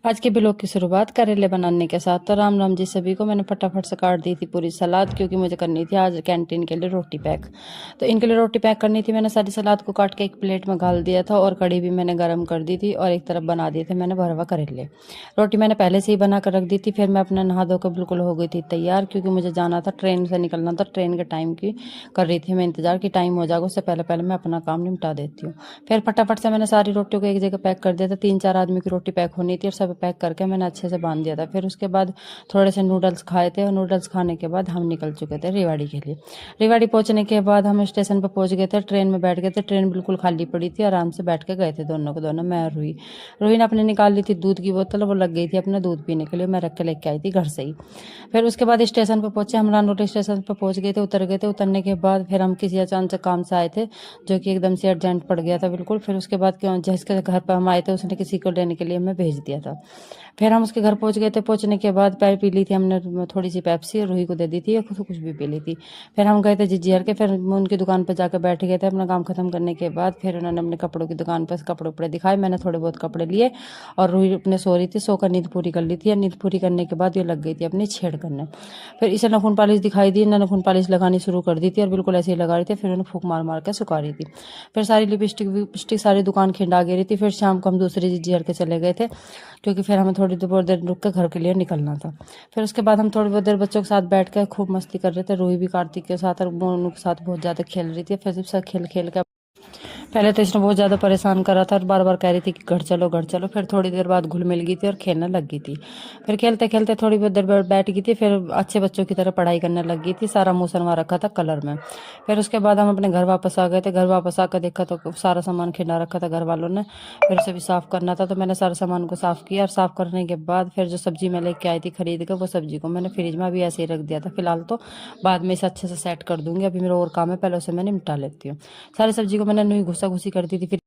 आज के ब्लॉग की शुरुआत करेले बनाने के साथ। तो राम राम जी सभी को। मैंने फटाफट से काट दी थी पूरी सलाद, क्योंकि मुझे करनी थी आज कैंटीन के लिए रोटी पैक। तो इनके लिए रोटी पैक करनी थी। मैंने सारी सलाद को काट के एक प्लेट में घाल दिया था और कढ़ी भी मैंने गर्म कर दी थी और एक तरफ बना दिए थे मैंने भरवा करेले। रोटी मैंने पहले से ही बना कर रख दी थी। फिर मैं अपना नहा धोकर बिल्कुल हो गई थी तैयार, क्योंकि मुझे जाना था, ट्रेन से निकलना था। ट्रेन के टाइम की कर रही थी मैं इंतजार कि टाइम हो जाएगा, उससे पहले पहले मैं अपना काम निपटा देती हूँ। फिर फटाफट से मैंने सारी रोटियों को एक जगह पैक कर दिया था। 3-4 आदमी की रोटी पैक होनी थी और सब पैक करके मैंने अच्छे से बांध दिया था। फिर उसके बाद थोड़े से नूडल्स खाए थे और नूडल्स खाने के बाद हम निकल चुके थे रेवाड़ी के लिए। रेवाड़ी पहुंचने के बाद हम स्टेशन पर पहुंच गए थे, ट्रेन में बैठ गए थे। ट्रेन बिल्कुल खाली पड़ी थी, आराम से बैठ के गए थे दोनों को दोनों, मैं और रूही। रूही ने अपने निकाल ली थी दूध की बोतल, वो लग गई थी अपना दूध पीने के लिए, मैं रख के लेके आई थी घर से ही। फिर उसके बाद स्टेशन पर पहुंचे हम, रानोट स्टेशन पर पहुंच गए थे, उतर गए थे। उतरने के बाद फिर हम किसी अचानक काम से आए थे, जो कि एकदम से अर्जेंट पड़ गया था बिल्कुल। फिर उसके बाद क्यों जिसके घर पर हम आए थे उसने किसी को लेने के लिए हमें भेज दिया था। फिर हम उसके घर पहुंच गए थे। पहुंचने के बाद चाय पी ली थी हमने, थोड़ी सी पेप्सी, और रूही को दे दी थी, और खुद कुछ भी पी ली थी। फिर हम गए थे जिज्जियर के। फिर उनकी दुकान पर जाकर बैठ गए थे अपना काम खत्म करने के बाद। फिर उन्होंने अपने कपड़ों की दुकान पर कपड़े उपड़े दिखाए, मैंने थोड़े बहुत कपड़े लिए, और रूही अपने सो रही थी, सोकर नींद पूरी कर ली थी। और नींद पूरी करने के बाद ये लग गई थी अपनी छेड़ करने। फिर इसे नखून पालिश दिखाई दी, इन्होंने नखून पालिश लगानी शुरू कर दी थी, और बिल्कुल ऐसे ही लगा रही थी। फिर उन्हें फूक मार मार के सुखा रही थी। फिर सारी लिपस्टिक विपस्टिक सारी दुकान खिंडा गई रही थी। फिर शाम को हम दूसरी जिज्जियर के चले गए थे, क्योंकि फिर हमें थोड़ी बहुत देर रुक के घर के लिए निकलना था। फिर उसके बाद हम थोड़ी बहुत देर बच्चों के साथ बैठ कर खूब मस्ती कर रहे थे। रूही भी कार्तिक के साथ और मोनू के साथ बहुत ज़्यादा खेल रही थी। फिर सब खेल खेल के पहले तो इसने बहुत ज़्यादा परेशान करा था और बार बार कह रही थी कि घर चलो घर चलो। फिर थोड़ी देर बाद घुल मिल गई थी और खेलने लग गई थी। फिर खेलते खेलते थोड़ी बहुत देर बैठ गई थी। फिर अच्छे बच्चों की तरह पढ़ाई करने लग गई थी, सारा मुँह सनवा रखा था कलर में। फिर उसके बाद हम अपने घर वापस आ गए थे। घर वापस आकर देखा तो सारा सामान खिला रखा था घर वालों ने। फिर उसे भी साफ़ करना था, तो मैंने सारे सामान को साफ़ किया। और साफ़ करने के बाद फिर जो सब्जी मैं लेके आई थी खरीद कर, वो सब्जी को मैंने फ्रिज में अभी ऐसे ही रख दिया था फिलहाल। तो बाद में इसे अच्छे से सेट कर दूंगी। अभी मेरा और काम है, पहले उसे मैं निपटा लेती हूँ। सारी सब्जी को मैंने नुई घुसा घुसी कर दी थी। फिर